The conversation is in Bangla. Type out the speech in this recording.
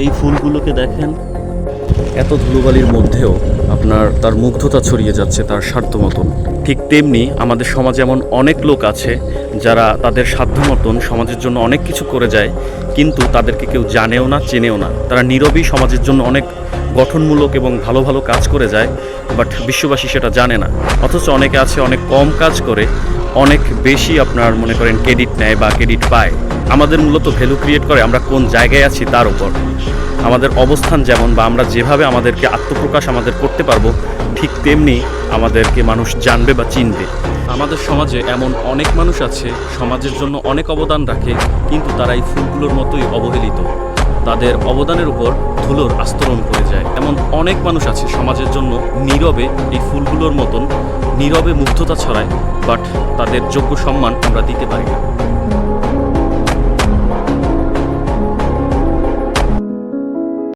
এই ফুলগুলোকে দেখেন, এত ধুলোবালির মধ্যেও তার মুগ্ধতা ছড়িয়ে যাচ্ছে তার সাধ্য মতন। ঠিক তেমনি আমাদের সমাজে এমন অনেক লোক আছে যারা তাদের সাধ্য মতন সমাজের জন্য অনেক কিছু করে যায়, কিন্তু তাদেরকে কেউ জানেও না, চেনেও না। তারা নীরবেই সমাজের জন্য অনেক গঠনমূলক এবং ভালো ভালো কাজ করে যায়, বাট বিশ্ববাসী সেটা জানে না। অথচ অনেকে আছে অনেক কম কাজ করে অনেক বেশি মনে করেন ক্রেডিট নেয় বা ক্রেডিট পায়। আমাদের মূলত ভ্যালু ক্রিয়েট করে আমরা কোন জায়গায় আছি তার উপর। আমাদের অবস্থান যেমন বা আমরা যেভাবে আমাদেরকে আত্মপ্রকাশ করতে পারবো, ঠিক তেমনি আমাদেরকে মানুষ জানবে বা চিনবে। আমাদের সমাজে এমন অনেক মানুষ আছে সমাজের জন্য অনেক অবদান রাখে, কিন্তু তারা এই ফুলগুলোর মতোই অবহেলিত। তাদের অবদানের উপর ধুলোর আস্তরণ পড়ে যায়। এমন অনেক মানুষ আছে সমাজের জন্য নীরবে এই ফুলগুলোর মতন নীরবে মুগ্ধতা ছড়ায়, বাট তাদের যোগ্য সম্মান আমরা দিতে পারি না।